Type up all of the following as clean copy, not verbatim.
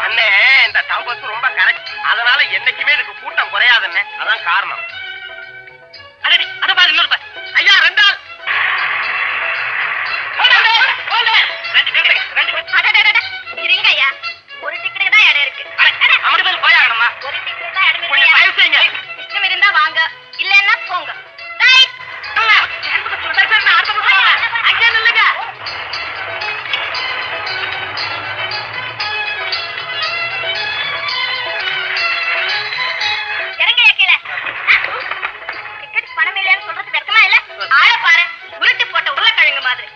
அண்ணே இந்த டம்பஸ் ரொம்ப கரெக்ட். அதனால என்னைக்குமே இதுக்கு கூட்டம் குறையாதுண்ணே. அதான் காரணம். அடடி அத பாரு இன்னொரு பாரு. ஐயா ரெண்டாள். இருங்க ஐயா, ஒரு டிக்கெட் தான் இடம் இருக்கு. அப்படி பேர் போயாகணுமா? ஒரு டிக்கெட் தான் இடம் கொஞ்சம் தயவு செய்யுங்க. இஷ்டம் இருந்தா வாங்க, இல்லன்னா போங்க. அங்கே நில்லுங்க. இறங்க கீழே. டிக்கெட் பணம் இல்லைன்னு சொல்றது வெக்கமா இல்ல? ஆள பாரு, உருட்டி போட்ட உருளைக்கிழங்கு மாதிரி.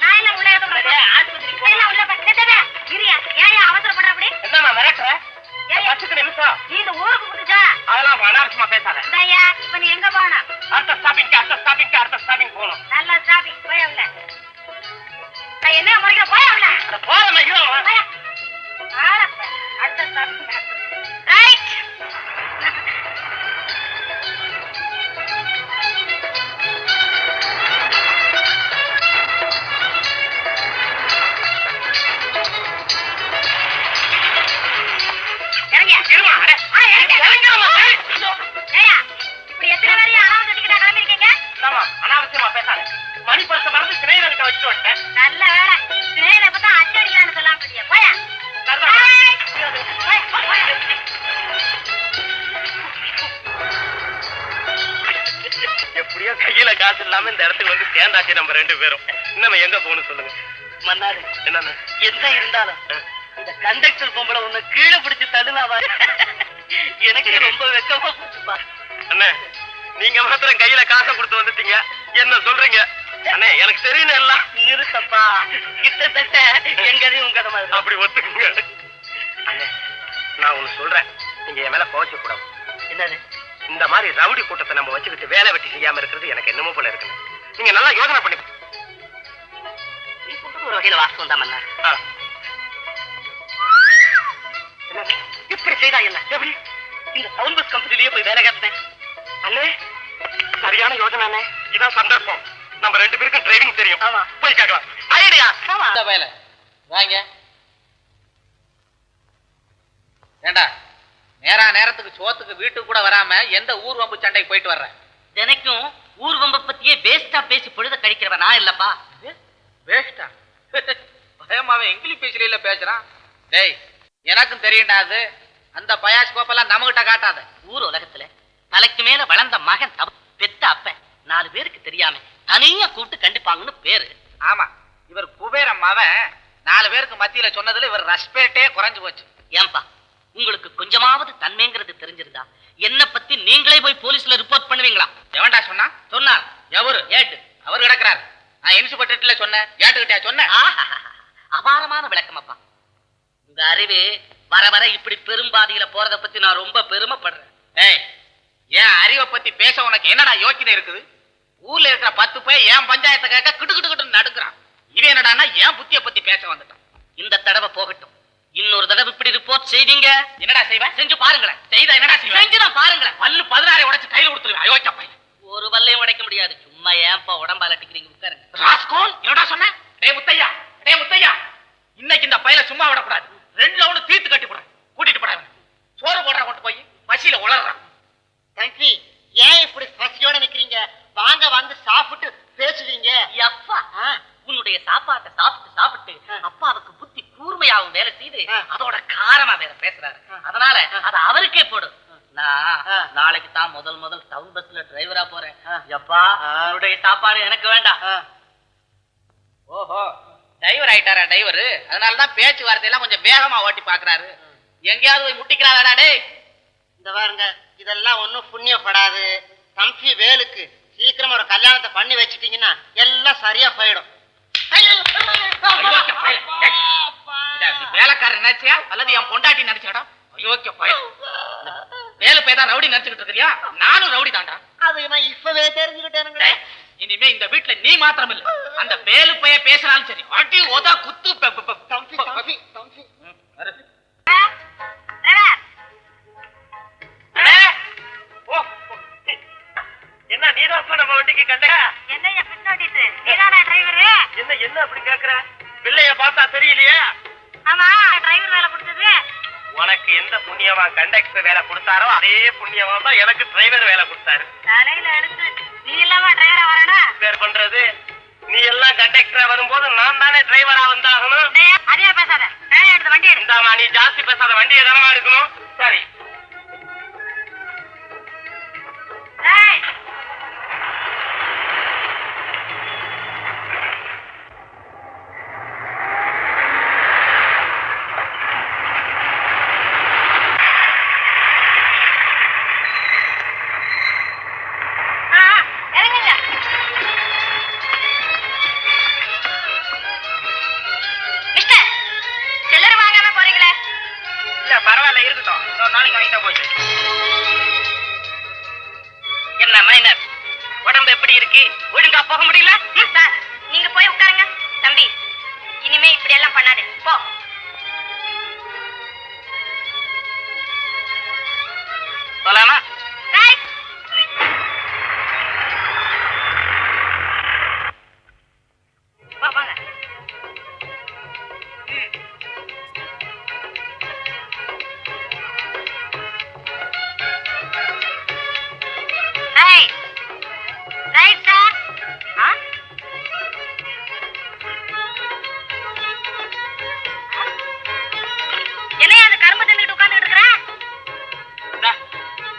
நான் என்ன உள்ள அவசரப்படுற அப்படி என்ன மிரட்டுற? நிமிஷம் நீ இந்த ஊருக்கு புதுசா? அதெல்லாம் அனாவசியமா பேசாத. இப்ப நீ எங்க போகணும்? அடுத்த ஸ்டாப்பிங் போகணும். நல்லா ஸ்டாப்பிங் போய் உள்ள. என்ன முறைக்க போய் உள்ள போறேன். அடுத்த ஸ்டாப்பிங் ரைட். அனாவசியமா பேசாத. மணி பரிச மறந்து சினையில வச்சுட்டு வந்துட்டேன். நல்ல வேலை, சினையில பார்த்தா அச்சடிக்கலான்னு சொல்லாம போறியா? போயா எப்படியோ கையில காசு இல்லாம இந்த இடத்துக்கு வந்து சேர்ந்தாச்சு நம்ம ரெண்டு பேரும். இன்னும் எங்க போகணும் சொல்லுங்க. மன்னாரு என்னன்னு என்ன இருந்தாலும் இந்த கண்டக்டர் பொம்பளை உன்னை கீழே பிடிச்சு தள்ளுனாவா? எனக்கு ரொம்ப வெக்கமா போச்சுப்பா. அண்ணே நீங்க மாத்திரம் கையில காசை கொடுத்து வந்துட்டீங்க, என்ன சொல்றீங்க? அண்ணே எனக்கு தெரியும் எல்லாம். நிறுத்தப்பா, கிட்டத்தட்ட எங்கதையும் உங்க கதை மாதிரி. அப்படி ஒத்துக்குங்க. அண்ணே நான் ஒண்ணு சொல்றேன், நீங்க என் மேல கோவச்ச கூடாது. என்னது? இந்த மாதிரி ரவுடி கூட்டத்தை நம்ம வச்சுக்கிட்டு வேலை வெட்டி செய்யாம இருக்கிறது எனக்கு என்னமோ போல இருக்கு. நீங்க நல்லா யோசனை பண்ணி. நீ சொல்றது ஒரு வகையில வாஸ்தவம் தான் மன்னார். இப்படி செய்தா என்ன? எப்படி இந்த டவுன் பஸ் கம்பெனிலேயே போய் வேலை கேட்டேன். அண்ணே சரியான யோசனை அண்ணே. இதான் சந்தர்ப்பம். நம்ம ரெண்டு பேருக்கும் டிரைவிங் தெரியும். ஆமா, போய் கேட்கலாம். ஐடியா வேலை வாங்க. ஏண்டா நேரத்துக்கு சோத்துக்கு வீட்டுக்கு கூட வராம எந்த ஊர் வம்பு சண்டைக்கு போயிட்டு வர்ற? தினைக்கும் ஊர் வம்பை பத்தியே வேஸ்டா பேசி பொழுத கழிக்கிறவன் நான் இல்லப்பா. வேஸ்டா? பயமாவே இங்கிலீஷ் பேசல பேசுறான். டேய் எனக்கும் தெரியும்டா, அது அந்த பயாஸ்கோப்பெல்லாம் நம்மகிட்ட காட்டாத. ஊர் உலகத்துல தலைக்கு மேல வளர்ந்த மகன் பெத்த அப்ப 4 பேருக்கு தெரியாம தனியா கூப்பிட்டு கண்டிப்பாங்கன்னு பேரு. ஆமா, இவர் குபேரம் அவன் 4 பேருக்கு மத்தியில சொன்னதுல இவர் ரெஸ்பெக்டே குறைஞ்சு போச்சு. ஏன்பா உங்களுக்கு கொஞ்சமாவது தன்மைங்கிறது தெரிஞ்சிருந்தா என்ன பத்தி நீங்களே போய் போலீஸ்ல ரிப்போர்ட் பண்ணுவீங்களா? எவன்டா சொன்னா? சொன்னார். எவரு? ஏட்டு. அவர் கிடக்குறாரு. நான் இன்ஸ்பெக்டர்ல சொன்னேன், ஏட்டுக்கிட்டே சொன்னேன். அபாரமான விளக்கமாப்பா. உங்க அறிவு வர வர இப்படி பெரும்பாதியில போறத பத்தி நான் ரொம்ப பெருமைப்படுறேன். ஏய், என் அறிவை பத்தி பேச உனக்கு என்னடா யோக்கியதை இருக்குது? ஊர்ல இருக்கிற 10 பேர் என் பஞ்சாயத்தை கேட்க கிட்டு நடுக்குறான். இவன் என்னடான்னா என் புத்திய பத்தி பேச வந்துட்டான். இந்த தடவை போகட்டும், இன்னொரு தடவை இப்படி ரிப்போர்ட் செய்வீங்க. என்னடா செய்வேன்? செஞ்சு பாருங்களேன். செய்தா என்னடா செய்வேன்? செஞ்சுதான் பாருங்களேன். பல்லு 16 உடைச்சு கையில கொடுத்துருவேன். அயோக்கிய பையன். ஒரு பல்லையும் உடைக்க முடியாது. சும்மா ஏன்பா உடம்பால அடிக்கிறீங்க? உட்காருங்க. ராஸ்கோல், என்னடா சொன்ன? டேய் முத்தையா, இன்னைக்கு இந்த பையல சும்மா விடக்கூடாது. 2 ரவுண்ட் தீர்த்து கட்டி போடுறேன். கூட்டிட்டு போடாது. சோறு போடுற கொண்டு போய் பசியில உளறான். தம்பி ஏன் இப்படி பசியோட நிக்கிறீங்க? வாங்க வந்து சாப்பிட்டு பேசுவீங்க. அப்பா உன்னுடைய சாப்பாட்டை சாப்பிட்டு அப்பாவுக்கு புத்தி கூர்மையாவும் வேலை செய்து அதோட காரமா வேற பேசுறாரு. அதனால அத அவருக்கே போடு. நான் நாளைக்கு தான் முதல் டவுன் பஸ்ல டிரைவரா போறேன். எப்பா உன்னுடைய சாப்பாடு எனக்கு வேண்டாம். ஓஹோ, டிரைவர் ஆயிட்டாரா டிரைவர்? அதனாலதான் பேச்சுவார்த்தையெல்லாம் கொஞ்சம் வேகமா ஓட்டி பாக்குறாரு. எங்கேயாவது போய் முட்டிக்கிறாரா? டேய் இந்த பாருங்க, இதெல்லாம் ஒண்ணும் புண்ணியப்படாது. தம்பி வேலுக்கு சீக்கிரமா ஒரு கல்யாணத்தை பண்ணி வச்சிட்டீங்கன்னா எல்லாம் சரியா போயிடும். வேலைக்காரர் நினைச்சியா அல்லது என் பொண்டாட்டி நினைச்சாடா? அயோக்கிய பையன். வேலை போய் தான் ரவுடி நினைச்சுக்கிட்டு இருக்கிறியா? நானும் ரவுடி தாண்டா. அது நான் இப்பவே தெரிஞ்சுக்கிட்டேன். இனிமே இந்த வீட்டுல நீ மாத்திரம் இல்ல, அந்த வேலு பைய பேசினாலும் சரி அடி ஓதா குத்து. என்ன நீதான் நம்ம வண்டிக்கு கண்ட? என்ன பின்னோட்டிட்டு நீதானா டிரைவர்? என்ன அப்படி கேக்குற? பிள்ளைய பார்த்தா தெரியல. எனக்கு எந்த புண்ணியமா கண்டக்டர் வேலை கொடுத்தாரோ அதே புண்ணியமா தான் எனக்கு டிரைவர் வேலை கொடுத்தாரு. தலையில எடுத்து நீ இல்லாம டிரைவரா வரணும். பேர் பண்றது நீ எல்லாம் கண்டக்டரா வரும்போது நான் தானே டிரைவரா வந்தாகணும். அதிகமா பேசாத, எடுத்து வண்டி எடு. இந்தாமா, நீ ஜாஸ்தி பேசாத, வண்டியை தானமா எடுக்கணும். சரி. பரவாயில்ல, இருக்கட்டும். ஒரு நாளைக்கு வாங்கிட்டா போச்சு. என்ன மைனர், உடம்பு எப்படி இருக்கு? ஒழுங்கா போக முடியல? சார், நீங்க போய் உட்காருங்க. தம்பி, இனிமே இப்படி எல்லாம் பண்ணாதே, போ. போலாமா? வாங்க. Right sir. என்னையா அது கரும்பு தின்னுட்டு உட்கார்ந்துட்டு இருக்கிற?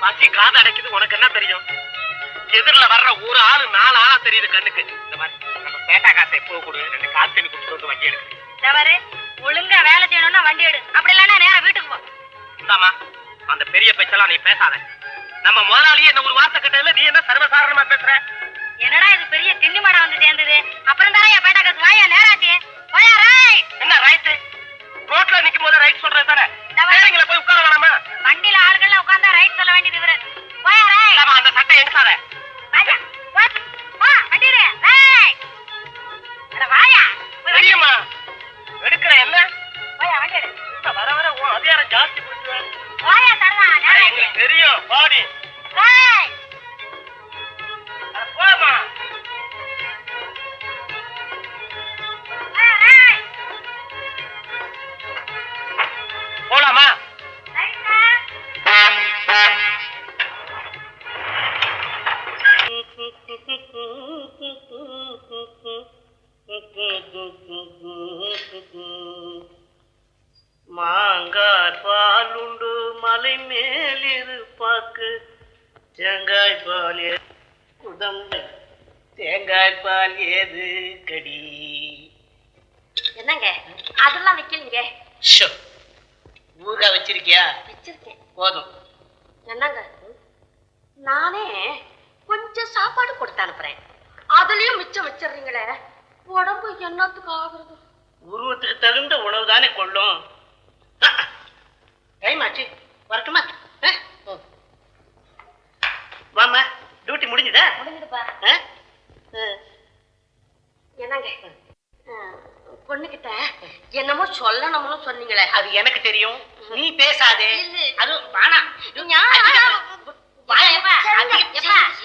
பசி காது அடைக்குது, உனக்கு என்ன தெரியும்? எதிரில வர்ற ஒரு ஆளு 4 ஆளா தெரியுது கண்ணுக்கு. இந்த மாதிரி நம்ம பேட்டா காசை எப்போ கொடு, 2 காசு தண்ணி கொடுத்து வந்து வண்டி எடுக்கு. தவறு, ஒழுங்கா வேலை செய்யணும்னா வண்டி எடு, அப்படி இல்லைன்னா நேரா வீட்டுக்கு போ. இந்தாமா, அந்த பெரிய பேச்செல்லாம் நீ பேசாத. நம்ம முதலாளியே என்ன ஒரு வார்த்தை கிட்டல, நீ என்ன சர்வசாதாரணமா பேசுற? என்னடா இது பெரிய திண்ணி மாடா வந்து சேர்ந்தது? அப்புறம் தானே என் பேட்டா காசு வாயா நேராச்சு. போயா ரைட். என்ன ரைட்டு? ரோட்ல நிக்கும் போது ரைட் சொல்றது தானே. வேறங்கள போய் உட்கார வேணாமா? வண்டியில ஆளுகள் உட்கார்ந்தா ரைட் சொல்ல வேண்டியது இவரு. போயா ரைட். இந்தாமா, அந்த சட்டை எடுக்காத. வாயா, வா வண்டி எடு. ரைட். அட வாயா. தெரியுமா எடுக்கிற என்ன? போயா வண்டி எடு. வர வர உன் அதிகாரம் ஜாஸ்தி போச்சு. போயா தரதா நேராச்சு. எங்களுக்கு தெரியும், பாடி. ரைட். போமா. போலாமா? மாங்காய் பாலுண்டு மலை மேலிருப்பாக்கு, தேங்காய் பால் குதம்பு, தேங்காய் பால் ஏது கடி. என்னங்க அதெல்லாம் வைக்கலீங்க? ஊறுகாய் வச்சிருக்கியா? வச்சிருக்கேன். போதும். என்னங்க, நானே கொஞ்சம் சாப்பாடு கொடுத்து அனுப்புறேன், அதுலயும் மிச்சம் வச்சிடுறீங்களே, உடம்பு என்னத்துக்கு ஆகுறது? உருவத்துக்கு தகுந்த உணவு தானே கொள்ளும். டைம் ஆச்சு, வரட்டுமா? வாமா, டியூட்டி முடிஞ்சுதா? முடிஞ்சுதுப்பா. என்னங்க, பொண்ணுகிட்ட என்னமோ சொல்லணும்னு சொன்னீங்களே, அது எனக்கு தெரியும், நீ பேசாதே. அது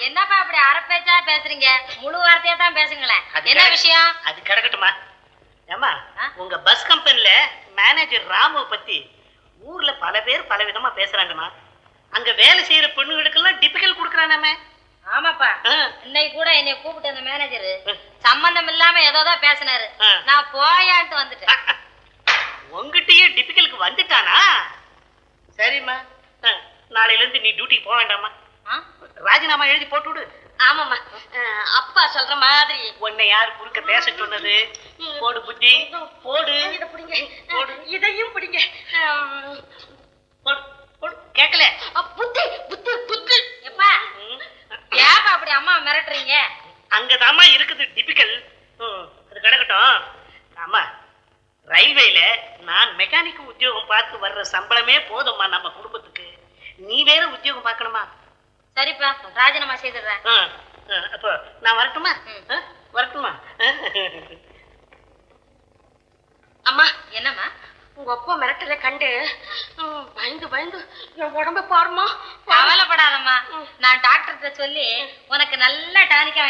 என்னப்பா அப்படி அரை பேச்சா பேசுறீங்க? முழு வார்த்தையா தான் பேசுங்களேன். என்ன விஷயம்? அது கிடக்கட்டுமா? ஏமா, உங்க பஸ் கம்பெனில மேனேஜர் ராமுவை பத்தி ஊர்ல பல பேர் பல விதமா பேசுறாங்கம்மா. அங்க வேலை செய்யற பெண்ணுகளுக்கெல்லாம் டிபிக்கல் கொடுக்கறானே. ஆமாப்பா, இன்னைக்கு கூட என்னை கூப்பிட்டு அந்த மேனேஜர் சம்பந்தம் இல்லாம ஏதோதான் பேசினாரு. நான் போயான்ட்டு வந்துட்டேன். உங்ககிட்டயே டிபிக்கலுக்கு வந்துட்டானா? சரிம்மா, நாளையில இருந்து நீ டியூட்டிக்கு போக வேண்டாமா? ராஜினாமா எழுதி போட்டு விடு. ஆமாம்மா, அப்பா சொல்ற மாதிரி. உன்னை யாரு குறுக்க பேச சொன்னது? போடு புத்தி, போடு. இதை பிடிங்க, இதையும் பிடிங்க. கேட்கல. புத்தி புத்தி புத்தி. எப்பா ஏப்பா அப்படி அம்மா மிரட்டுறீங்க? அங்கதாம்மா இருக்குது டிபிக்கல். அது கிடக்கட்டும். ஆமா, ரயில்வேல நான் மெக்கானிக் உத்தியோகம் பார்த்து வர்ற சம்பளமே போதும்மா நம்ம குடும்பத்துக்கு. நீ வேற உத்தியோகம் பார்க்கணுமா? சரிப்பா, ராஜினாமா செய்துடுறேன். அப்போ நான் வரட்டுமா? வரட்டுமா? அம்மா. என்னம்மா? உங்க அப்பா மிரட்டல கண்டு பயந்து பயந்து என் உடம்ப பாருமா. கவலைப்படாதம்மா, நான் டாக்டர்கிட்ட சொல்லி உனக்கு நல்ல டானிக்கா